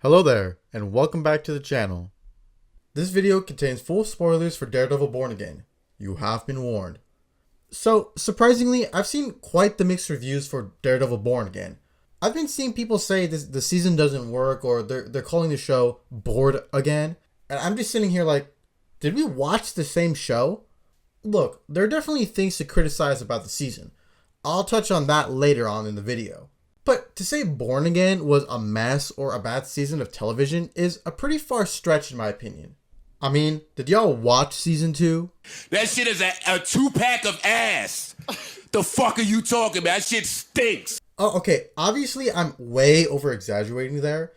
Hello there, and welcome back to the channel. This video contains full spoilers for Daredevil Born Again. You have been warned. So, surprisingly, I've seen quite the mixed reviews for Daredevil Born Again. I've been seeing people say the season doesn't work, or they're calling the show Bored Again. And I'm just sitting here like, did we watch the same show? Look, there are definitely things to criticize about the season. I'll touch on that later on in the video. But to say Born Again was a mess or a bad season of television is a pretty far stretch in my opinion. I mean, did y'all watch season 2? That shit is a 2-pack of ass. The fuck are you talking about? That shit stinks. Oh, okay. Obviously, I'm way over exaggerating there.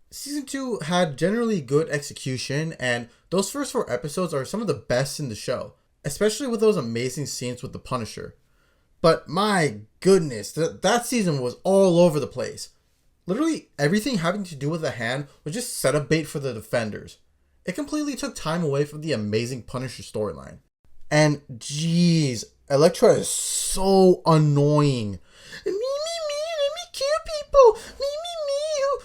Season 2 had generally good execution, and those first 4 episodes are some of the best in the show, especially with those amazing scenes with the Punisher. But my goodness, that season was all over the place. Literally everything having to do with the hand was just setup bait for the defenders. It completely took time away from the amazing Punisher storyline. And jeez, Elektra is so annoying. Me, let me kill people. Me,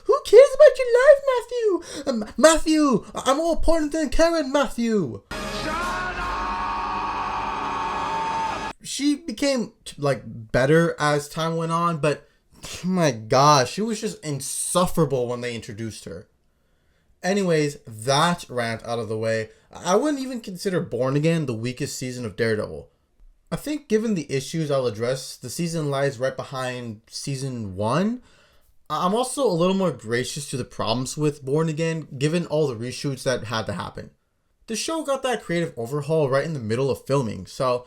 who cares about your life, Matthew? Matthew, I'm more important than Karen, Matthew. She became like better as time went on, but my gosh, she was just insufferable when they introduced her. Anyways, that rant out of the way, I wouldn't even consider Born Again the weakest season of Daredevil. I think given the issues I'll address, the season lies right behind season 1. I'm also a little more gracious to the problems with Born Again, given all the reshoots that had to happen. The show got that creative overhaul right in the middle of filming, so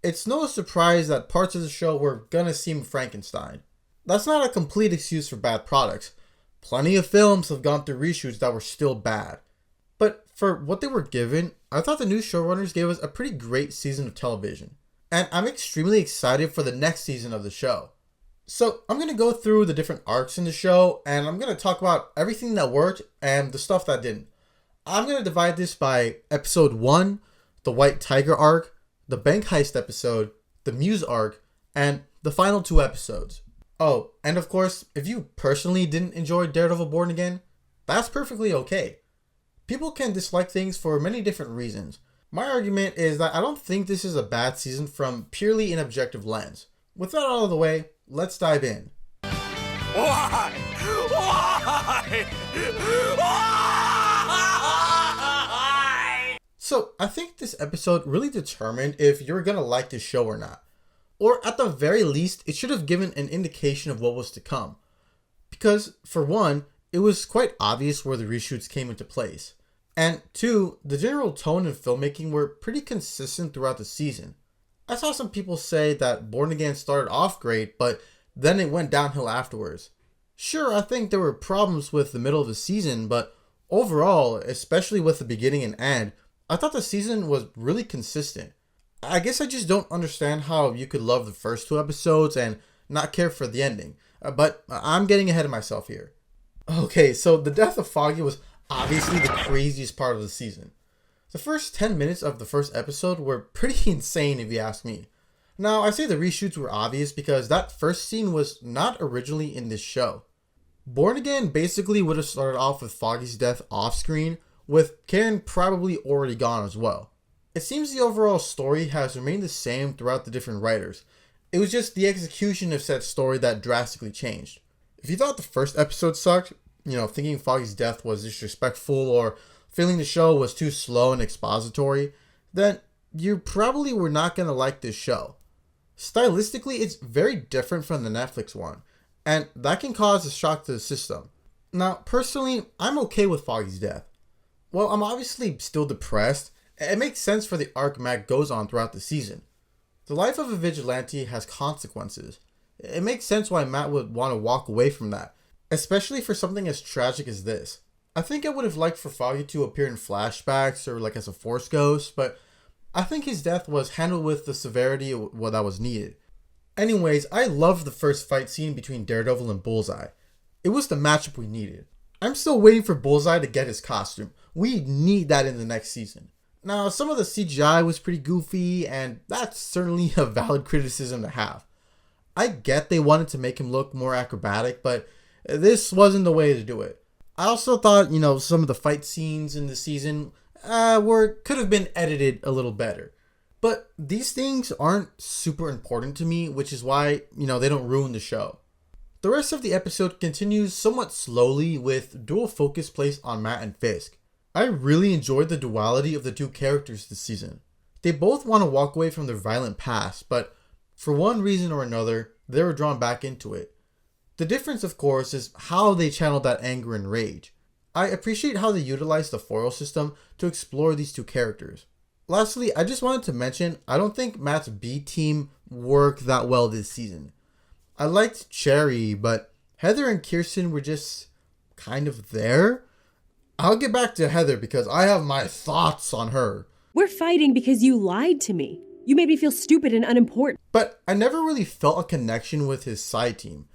it's no surprise that parts of the show were gonna seem Frankenstein. That's not a complete excuse for bad products. Plenty of films have gone through reshoots that were still bad. But for what they were given, I thought the new showrunners gave us a pretty great season of television. And I'm extremely excited for the next season of the show. So I'm gonna go through the different arcs in the show, and I'm gonna talk about everything that worked and the stuff that didn't. I'm gonna divide this by episode 1, the White Tiger arc, the Bank Heist episode, the Muse Arc, and the final 2 episodes. Oh, and of course, if you personally didn't enjoy Daredevil Born Again, that's perfectly okay. People can dislike things for many different reasons. My argument is that I don't think this is a bad season from purely an objective lens. With that out of the way, let's dive in. Why? Why? So, I think this episode really determined if you're gonna like this show or not. Or at the very least, it should have given an indication of what was to come. Because, for one, it was quite obvious where the reshoots came into place. And 2, the general tone and filmmaking were pretty consistent throughout the season. I saw some people say that Born Again started off great, but then it went downhill afterwards. Sure, I think there were problems with the middle of the season, but overall, especially with the beginning and end, I thought the season was really consistent. I guess I just don't understand how you could love the first 2 episodes and not care for the ending. But I'm getting ahead of myself here. Okay, so the death of Foggy was obviously the craziest part of the season. The first 10 minutes of the first episode were pretty insane if you ask me. Now, I say the reshoots were obvious because that first scene was not originally in this show. Born Again basically would have started off with Foggy's death off screen, with Karen probably already gone as well. It seems the overall story has remained the same throughout the different writers. It was just the execution of said story that drastically changed. If you thought the first episode sucked, thinking Foggy's death was disrespectful or feeling the show was too slow and expository, then you probably were not going to like this show. Stylistically, it's very different from the Netflix one, and that can cause a shock to the system. Now, personally, I'm okay with Foggy's death. Well, I'm obviously still depressed. It makes sense for the arc Matt goes on throughout the season. The life of a vigilante has consequences. It makes sense why Matt would want to walk away from that, especially for something as tragic as this. I think I would have liked for Foggy to appear in flashbacks or like as a Force ghost, but I think his death was handled with the severity of what that was needed. Anyways, I loved the first fight scene between Daredevil and Bullseye. It was the matchup we needed. I'm still waiting for Bullseye to get his costume. We need that in the next season. Now, some of the CGI was pretty goofy, and that's certainly a valid criticism to have. I get they wanted to make him look more acrobatic, but this wasn't the way to do it. I also thought, some of the fight scenes in the season could have been edited a little better. But these things aren't super important to me, which is why, they don't ruin the show. The rest of the episode continues somewhat slowly with dual focus placed on Matt and Fisk. I really enjoyed the duality of the two characters this season. They both want to walk away from their violent past, but for one reason or another, they were drawn back into it. The difference, of course, is how they channeled that anger and rage. I appreciate how they utilized the foil system to explore these two characters. Lastly, I just wanted to mention, I don't think Matt's B team worked that well this season. I liked Cherry, but Heather and Kirsten were just kind of there. I'll get back to Heather because I have my thoughts on her. We're fighting because you lied to me. You made me feel stupid and unimportant. But I never really felt a connection with his side team.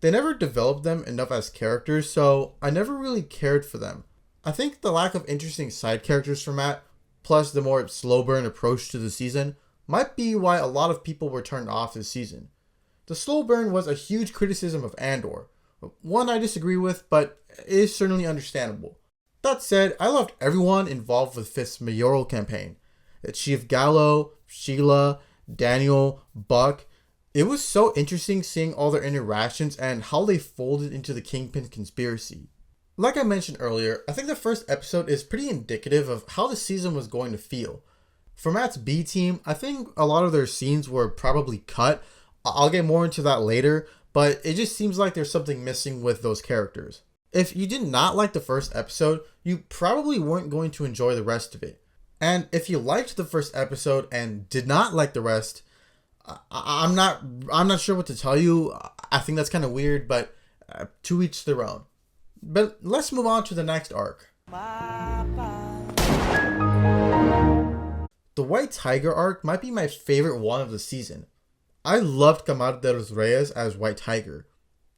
They never developed them enough as characters, so I never really cared for them. I think the lack of interesting side characters for Matt, plus the more slow burn approach to the season, might be why a lot of people were turned off this season. The slow burn was a huge criticism of Andor, one I disagree with, but is certainly understandable. That said, I loved everyone involved with Fisk's mayoral campaign. Chief Gallo, Sheila, Daniel, Buck. It was so interesting seeing all their interactions and how they folded into the Kingpin conspiracy. Like I mentioned earlier, I think the first episode is pretty indicative of how the season was going to feel. For Matt's B team, I think a lot of their scenes were probably cut. I'll get more into that later, but it just seems like there's something missing with those characters. If you did not like the first episode, you probably weren't going to enjoy the rest of it. And if you liked the first episode and did not like the rest, I'm not sure what to tell you. I think that's kind of weird, but to each their own. But let's move on to the next arc. The White Tiger arc might be my favorite one of the season. I loved Camar de los Reyes as White Tiger.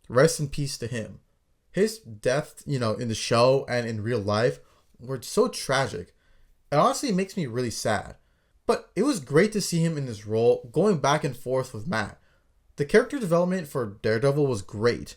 Rest in peace to him. His death, in the show and in real life were so tragic. It honestly makes me really sad. But it was great to see him in this role, going back and forth with Matt. The character development for Daredevil was great.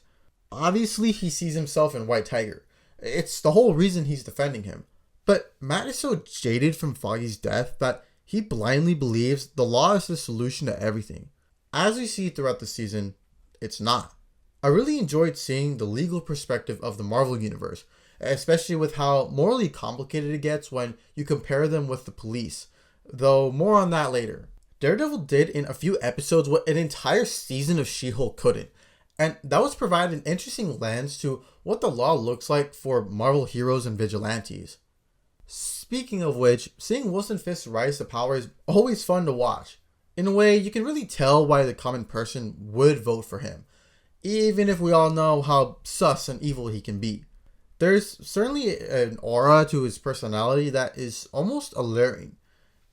Obviously, he sees himself in White Tiger. It's the whole reason he's defending him. But Matt is so jaded from Foggy's death that he blindly believes the law is the solution to everything. As we see throughout the season, it's not. I really enjoyed seeing the legal perspective of the Marvel Universe, especially with how morally complicated it gets when you compare them with the police, though more on that later. Daredevil did in a few episodes what an entire season of She-Hulk couldn't, and that was provide an interesting lens to what the law looks like for Marvel heroes and vigilantes. Speaking of which, seeing Wilson Fisk rise to power is always fun to watch. In a way, you can really tell why the common person would vote for him, even if we all know how sus and evil he can be. There's certainly an aura to his personality that is almost alluring.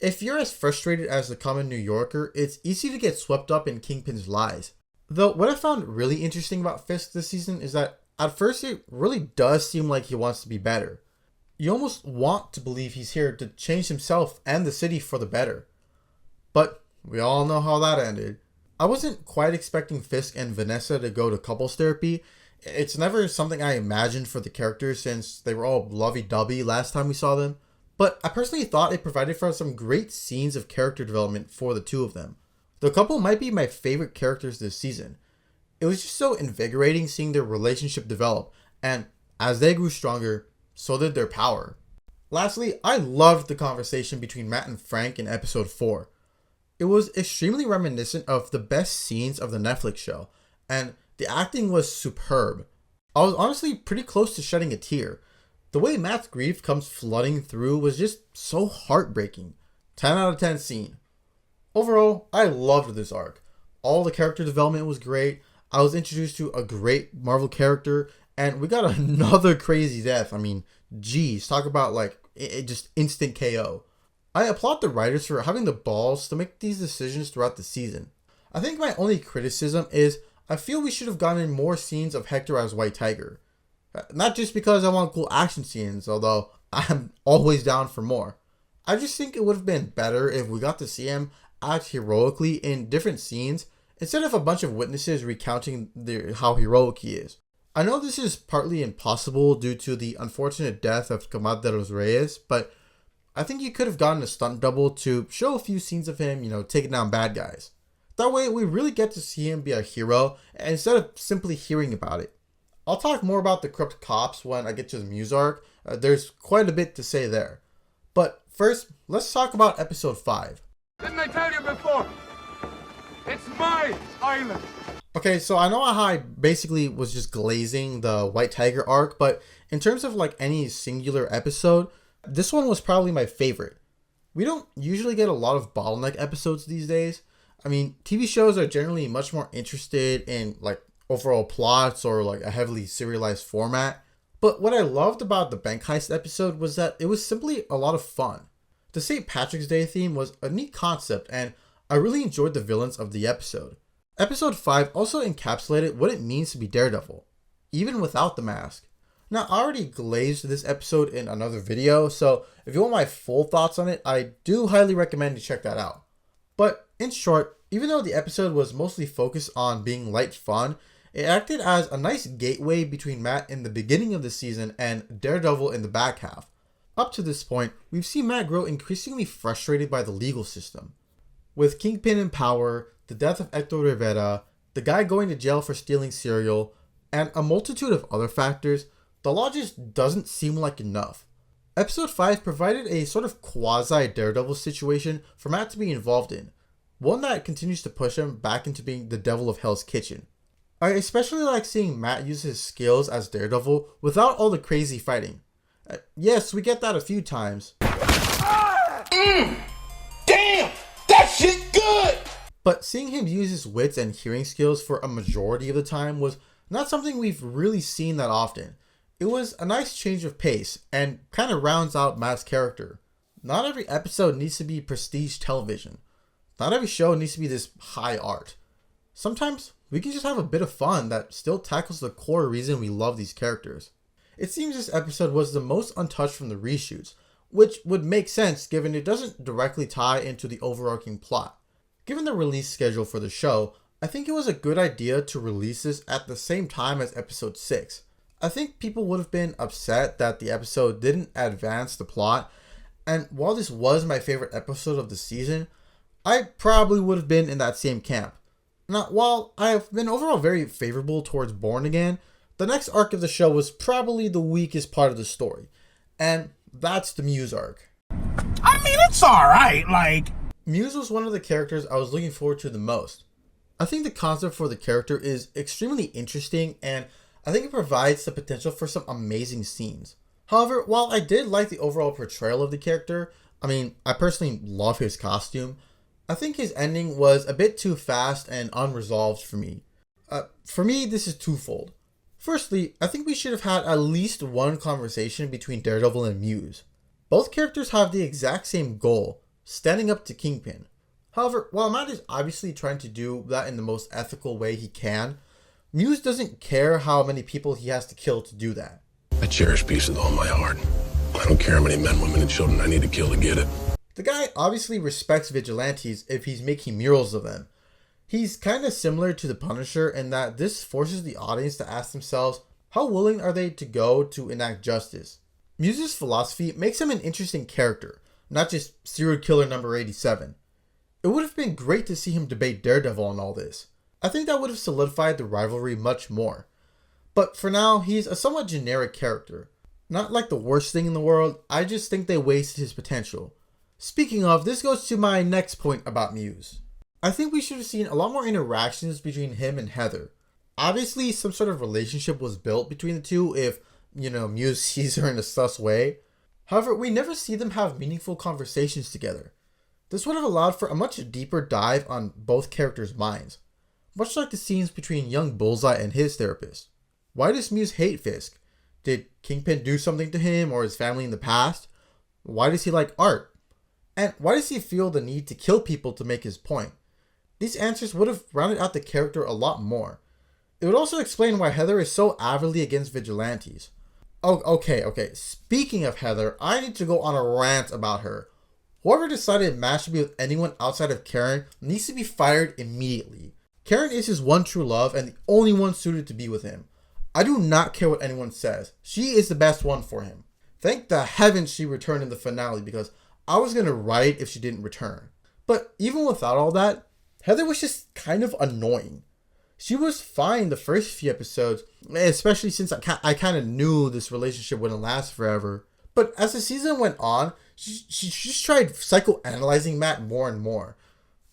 If you're as frustrated as the common New Yorker, it's easy to get swept up in Kingpin's lies. Though what I found really interesting about Fisk this season is that at first it really does seem like he wants to be better. You almost want to believe he's here to change himself and the city for the better. But we all know how that ended. I wasn't quite expecting Fisk and Vanessa to go to couples therapy. It's never something I imagined for the characters since they were all lovey-dovey last time we saw them. But I personally thought it provided for some great scenes of character development for the two of them. The couple might be my favorite characters this season. It was just so invigorating seeing their relationship develop, and as they grew stronger, so did their power. Lastly, I loved the conversation between Matt and Frank in episode 4. It was extremely reminiscent of the best scenes of the Netflix show, and the acting was superb. I was honestly pretty close to shedding a tear. The way Matt's grief comes flooding through was just so heartbreaking. 10 out of 10 scene. Overall, I loved this arc. All the character development was great. I was introduced to a great Marvel character, and we got another crazy death. I mean, geez, talk about just instant KO. I applaud the writers for having the balls to make these decisions throughout the season. I think my only criticism is I feel we should have gotten more scenes of Hector as White Tiger. Not just because I want cool action scenes, although I'm always down for more. I just think it would have been better if we got to see him act heroically in different scenes instead of a bunch of witnesses recounting how heroic he is. I know this is partly impossible due to the unfortunate death of Combate de los Reyes, but I think you could have gotten a stunt double to show a few scenes of him, taking down bad guys. That way, we really get to see him be a hero instead of simply hearing about it. I'll talk more about the corrupt cops when I get to the Muse Arc. There's quite a bit to say there. But first, let's talk about episode 5. Didn't I tell you before? It's my island. Okay, so I know how I basically was just glazing the White Tiger arc, but in terms of like any singular episode, this one was probably my favorite. We don't usually get a lot of bottleneck episodes these days. I mean, TV shows are generally much more interested in like overall plots or like a heavily serialized format. But what I loved about the bank heist episode was that it was simply a lot of fun. The St. Patrick's Day theme was a neat concept, and I really enjoyed the villains of the episode. Episode 5 also encapsulated what it means to be Daredevil, even without the mask. Now, I already glazed this episode in another video, so if you want my full thoughts on it, I do highly recommend you check that out. But in short, even though the episode was mostly focused on being light fun, it acted as a nice gateway between Matt in the beginning of the season and Daredevil in the back half. Up to this point, we've seen Matt grow increasingly frustrated by the legal system. With Kingpin in power, the death of Hector Rivera, the guy going to jail for stealing cereal, and a multitude of other factors, the law just doesn't seem like enough. Episode 5 provided a sort of quasi-Daredevil situation for Matt to be involved in, one that continues to push him back into being the devil of Hell's Kitchen. I especially like seeing Matt use his skills as Daredevil without all the crazy fighting. Yes, we get that a few times. Damn! That shit good! But seeing him use his wits and hearing skills for a majority of the time was not something we've really seen that often. It was a nice change of pace and kind of rounds out Matt's character. Not every episode needs to be prestige television. Not every show needs to be this high art. Sometimes we can just have a bit of fun that still tackles the core reason we love these characters. It seems this episode was the most untouched from the reshoots, which would make sense given it doesn't directly tie into the overarching plot. Given the release schedule for the show, I think it was a good idea to release this at the same time as episode 6. I think people would have been upset that the episode didn't advance the plot, and while this was my favorite episode of the season, I probably would have been in that same camp. Now, while I have been overall very favorable towards Born Again, the next arc of the show was probably the weakest part of the story, and that's the Muse arc. I mean, it's alright, like... Muse was one of the characters I was looking forward to the most. I think the concept for the character is extremely interesting, and I think it provides the potential for some amazing scenes. However, while I did like the overall portrayal of the character, I personally love his costume, I think his ending was a bit too fast and unresolved for me. For me, this is twofold. Firstly, I think we should have had at least one conversation between Daredevil and Muse. Both characters have the exact same goal, standing up to Kingpin. However, while Matt is obviously trying to do that in the most ethical way he can, Muse doesn't care how many people he has to kill to do that. I cherish peace with all my heart. I don't care how many men, women, and children I need to kill to get it. The guy obviously respects vigilantes if he's making murals of them. He's kind of similar to the Punisher in that this forces the audience to ask themselves, how willing are they to go to enact justice? Muse's philosophy makes him an interesting character, not just serial killer number 87. It would have been great to see him debate Daredevil on all this. I think that would have solidified the rivalry much more. But for now, he's a somewhat generic character. Not like the worst thing in the world, I just think they wasted his potential. Speaking of, this goes to my next point about Muse. I think we should have seen a lot more interactions between him and Heather. Obviously, some sort of relationship was built between the two if, Muse sees her in a sus way. However, we never see them have meaningful conversations together. This would have allowed for a much deeper dive on both characters' minds. Much like the scenes between young Bullseye and his therapist. Why does Muse hate Fisk? Did Kingpin do something to him or his family in the past? Why does he like art? And why does he feel the need to kill people to make his point? These answers would have rounded out the character a lot more. It would also explain why Heather is so avidly against vigilantes. Oh, okay. Speaking of Heather, I need to go on a rant about her. Whoever decided Matt should be with anyone outside of Karen needs to be fired immediately. Karen is his one true love and the only one suited to be with him. I do not care what anyone says. She is the best one for him. Thank the heavens she returned in the finale, because I was going to riot if she didn't return. But even without all that, Heather was just kind of annoying. She was fine the first few episodes, especially since I kind of knew this relationship wouldn't last forever. But as the season went on, she just tried psychoanalyzing Matt more and more.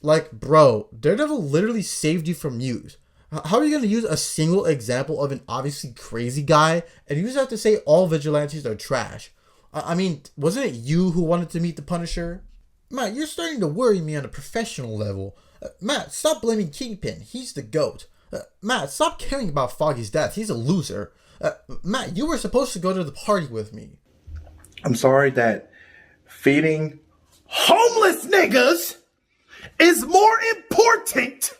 Like, bro, Daredevil literally saved you from Muse. How are you going to use a single example of an obviously crazy guy and you just have to say all vigilantes are trash? I mean, wasn't it you who wanted to meet the Punisher? Matt, you're starting to worry me on a professional level. Matt, stop blaming Kingpin. He's the GOAT. Matt, stop caring about Foggy's death. He's a loser. Matt, you were supposed to go to the party with me. I'm sorry that feeding homeless niggas is more important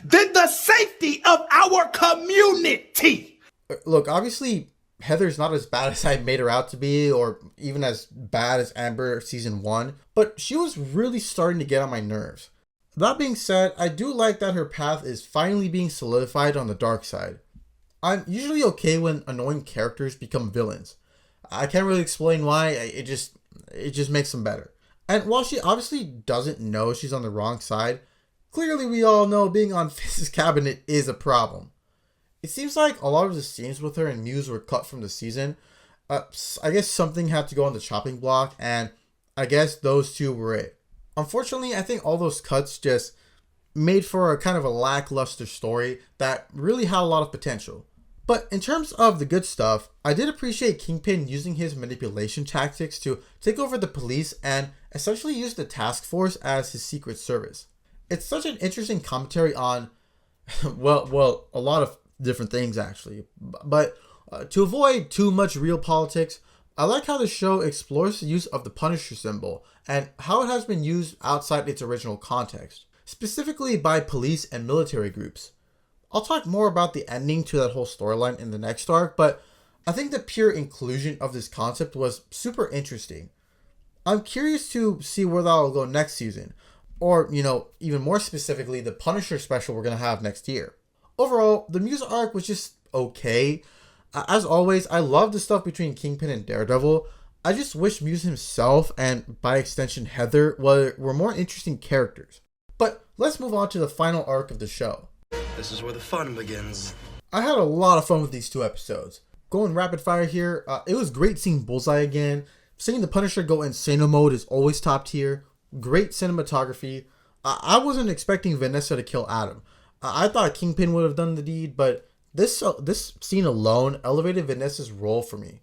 than the safety of our community. Look, obviously, Heather's not as bad as I made her out to be, or even as bad as Amber season 1, but she was really starting to get on my nerves. That being said, I do like that her path is finally being solidified on the dark side. I'm usually okay when annoying characters become villains. I can't really explain why, it just makes them better. And while she obviously doesn't know she's on the wrong side, clearly we all know being on Fisk's cabinet is a problem. It seems like a lot of the scenes with her and Muse were cut from the season. I guess something had to go on the chopping block, and I guess those two were it. Unfortunately, I think all those cuts just made for a kind of a lackluster story that really had a lot of potential. But in terms of the good stuff, I did appreciate Kingpin using his manipulation tactics to take over the police and essentially use the task force as his secret service. It's such an interesting commentary on, well, a lot of different things actually. But to avoid too much real politics, I like how the show explores the use of the Punisher symbol and how it has been used outside its original context, specifically by police and military groups. I'll talk more about the ending to that whole storyline in the next arc, but I think the pure inclusion of this concept was super interesting. I'm curious to see where that will go next season, or, even more specifically, the Punisher special we're going to have next year. Overall, the Muse arc was just okay. As always, I love the stuff between Kingpin and Daredevil. I just wish Muse himself, and by extension Heather, were more interesting characters. But let's move on to the final arc of the show. This is where the fun begins. I had a lot of fun with these 2 episodes. Going rapid fire here, it was great seeing Bullseye again. Seeing the Punisher go insano mode is always top tier. Great cinematography. I wasn't expecting Vanessa to kill Adam. I thought Kingpin would have done the deed, but this scene alone elevated Vanessa's role for me.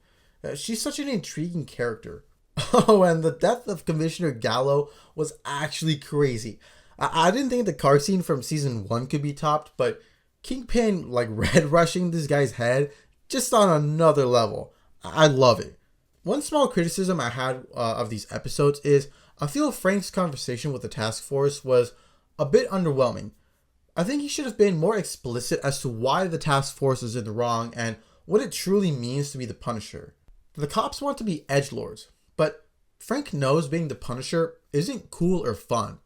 She's such an intriguing character. Oh, and the death of Commissioner Gallo was actually crazy. I didn't think the car scene from season 1 could be topped, but Kingpin red rushing this guy's head, just on another level. I love it. One small criticism I had of these episodes is I feel Frank's conversation with the task force was a bit underwhelming. I think he should have been more explicit as to why the task force is in the wrong and what it truly means to be the Punisher. The cops want to be edgelords, but Frank knows being the Punisher isn't cool or fun.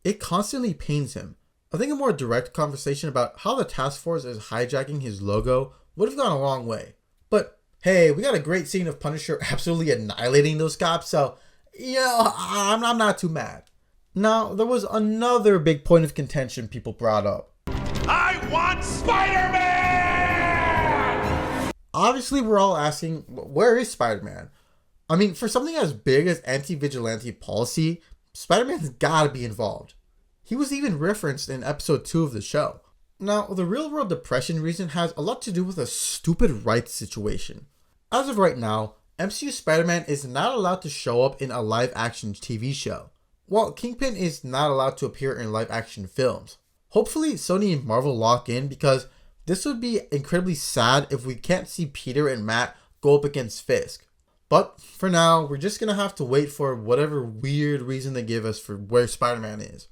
It constantly pains him. I think a more direct conversation about how the task force is hijacking his logo would have gone a long way. But hey, we got a great scene of Punisher absolutely annihilating those cops, so I'm not too mad. Now, there was another big point of contention people brought up. I want Spider-Man! Obviously, we're all asking, where is Spider-Man? I mean, for something as big as anti-vigilante policy, Spider-Man's gotta be involved. He was even referenced in episode 2 of the show. Now, the real-world depression reason has a lot to do with a stupid rights situation. As of right now, MCU Spider-Man is not allowed to show up in a live-action TV show, while Kingpin is not allowed to appear in live-action films. Hopefully, Sony and Marvel lock in, because this would be incredibly sad if we can't see Peter and Matt go up against Fisk. But for now, we're just gonna have to wait for whatever weird reason they give us for where Spider-Man is.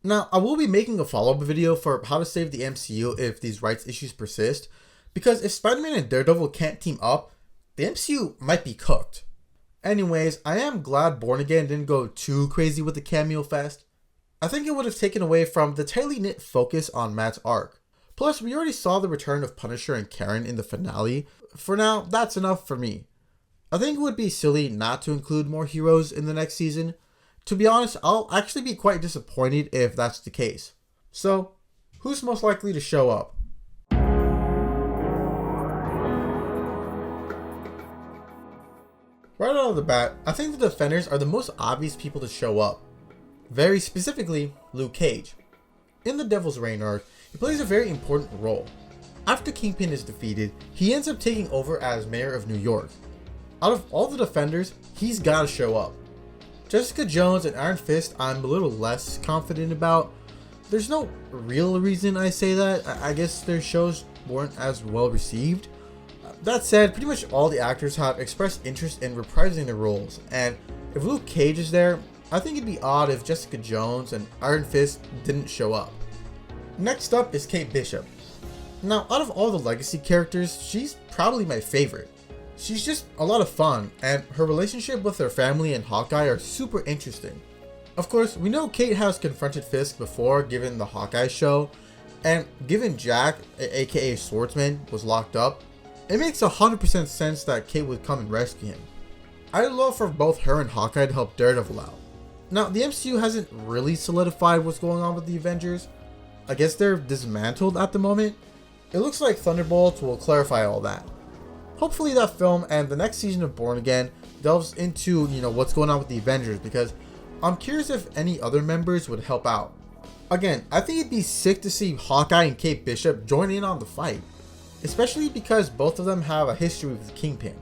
Now, I will be making a follow-up video for how to save the MCU if these rights issues persist, because if Spider-Man and Daredevil can't team up, the MCU might be cooked. Anyways, I am glad Born Again didn't go too crazy with the cameo fest. I think it would have taken away from the tightly knit focus on Matt's arc. Plus, we already saw the return of Punisher and Karen in the finale. For now, that's enough for me. I think it would be silly not to include more heroes in the next season. To be honest, I'll actually be quite disappointed if that's the case. So, who's most likely to show up? Right out of the bat, I think the Defenders are the most obvious people to show up. Very specifically, Luke Cage. In the Devil's Reign arc, he plays a very important role. After Kingpin is defeated, he ends up taking over as mayor of New York. Out of all the Defenders, he's gotta show up. Jessica Jones and Iron Fist I'm a little less confident about. There's no real reason I say that. I guess their shows weren't as well received. That said, pretty much all the actors have expressed interest in reprising their roles, and if Luke Cage is there, I think it'd be odd if Jessica Jones and Iron Fist didn't show up. Next up is Kate Bishop. Now, out of all the legacy characters, she's probably my favorite. She's just a lot of fun, and her relationship with her family and Hawkeye are super interesting. Of course, we know Kate has confronted Fisk before given the Hawkeye show, and given Jack, aka Swordsman, was locked up, it makes 100% sense that Kate would come and rescue him. I'd love for both her and Hawkeye to help Daredevil out. Now, the MCU hasn't really solidified what's going on with the Avengers. I guess they're dismantled at the moment. It looks like Thunderbolts will clarify all that. Hopefully that film and the next season of Born Again delves into, what's going on with the Avengers, because I'm curious if any other members would help out. Again, I think it'd be sick to see Hawkeye and Kate Bishop join in on the fight, especially because both of them have a history with Kingpin.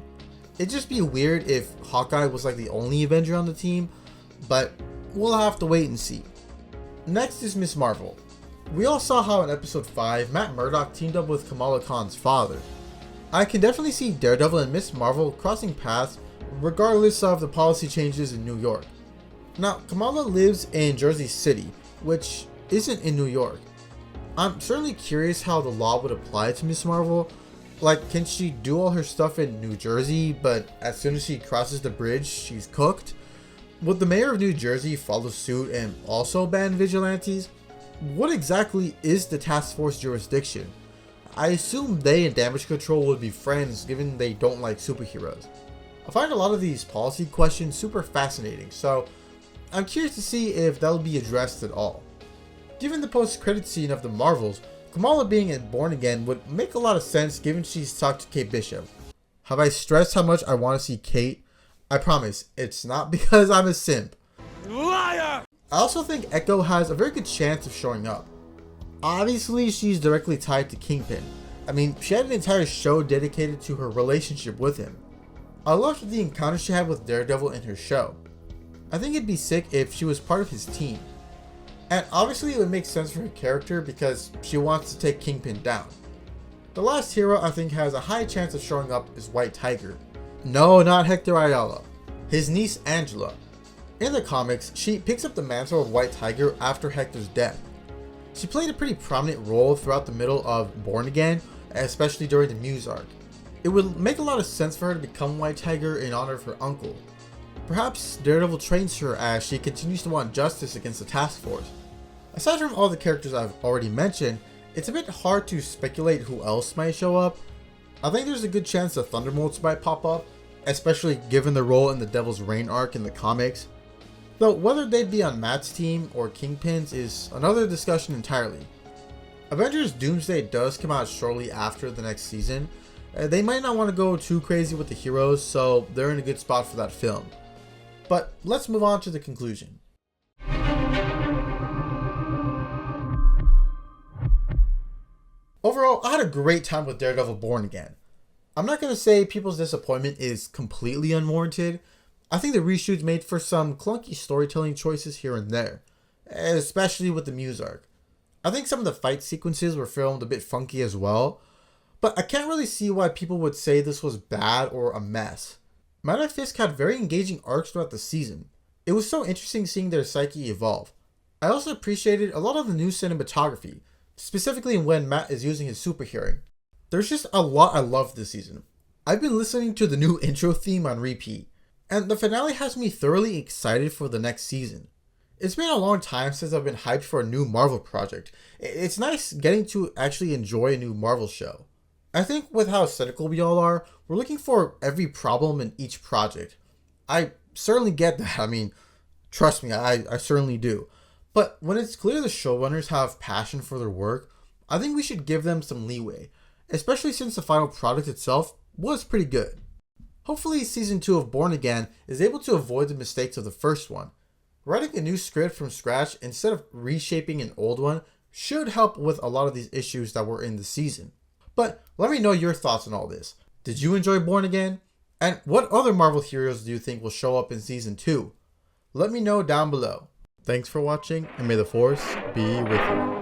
It'd just be weird if Hawkeye was like the only Avenger on the team, but we'll have to wait and see. Next is Ms. Marvel. We all saw how in episode 5, Matt Murdock teamed up with Kamala Khan's father. I can definitely see Daredevil and Ms. Marvel crossing paths regardless of the policy changes in New York. Now, Kamala lives in Jersey City, which isn't in New York. I'm certainly curious how the law would apply to Ms. Marvel. Like, can she do all her stuff in New Jersey, but as soon as she crosses the bridge, she's cooked? Would the mayor of New Jersey follow suit and also ban vigilantes? What exactly is the task force jurisdiction? I assume they and Damage Control would be friends given they don't like superheroes. I find a lot of these policy questions super fascinating, so I'm curious to see if that'll be addressed at all. Given the post-credit scene of the Marvels, Kamala being in Born Again would make a lot of sense given she's talked to Kate Bishop. Have I stressed how much I want to see Kate? I promise, it's not because I'm a simp. Liar! I also think Echo has a very good chance of showing up. Obviously, she's directly tied to Kingpin. I mean, she had an entire show dedicated to her relationship with him. I loved the encounter she had with Daredevil in her show. I think it'd be sick if she was part of his team. And obviously it would make sense for her character because she wants to take Kingpin down. The last hero I think has a high chance of showing up is White Tiger. No, not Hector Ayala. His niece Angela. In the comics, she picks up the mantle of White Tiger after Hector's death. She played a pretty prominent role throughout the middle of Born Again, especially during the Muse Arc. It would make a lot of sense for her to become White Tiger in honor of her uncle. Perhaps Daredevil trains her as she continues to want justice against the task force. Aside from all the characters I've already mentioned, it's a bit hard to speculate who else might show up. I think there's a good chance the Thunderbolts might pop up, especially given their role in the Devil's Reign arc in the comics. Though whether they'd be on Matt's team or Kingpin's is another discussion entirely. Avengers Doomsday does come out shortly after the next season. They might not want to go too crazy with the heroes, so they're in a good spot for that film. But let's move on to the conclusion. Overall, I had a great time with Daredevil Born Again. I'm not going to say people's disappointment is completely unwarranted. I think the reshoots made for some clunky storytelling choices here and there, especially with the Muse Arc. I think some of the fight sequences were filmed a bit funky as well, but I can't really see why people would say this was bad or a mess. Matt and Fisk had very engaging arcs throughout the season. It was so interesting seeing their psyche evolve. I also appreciated a lot of the new cinematography, specifically when Matt is using his super hearing. There's just a lot I love this season. I've been listening to the new intro theme on repeat, and the finale has me thoroughly excited for the next season. It's been a long time since I've been hyped for a new Marvel project. It's nice getting to actually enjoy a new Marvel show. I think with how cynical we all are, we're looking for every problem in each project. I certainly get that. I mean, trust me, I certainly do. But when it's clear the showrunners have passion for their work, I think we should give them some leeway, especially since the final product itself was pretty good. Hopefully season 2 of Born Again is able to avoid the mistakes of the first one. Writing a new script from scratch instead of reshaping an old one should help with a lot of these issues that were in the season. But let me know your thoughts on all this. Did you enjoy Born Again? And what other Marvel heroes do you think will show up in season 2? Let me know down below. Thanks for watching, and may the Force be with you.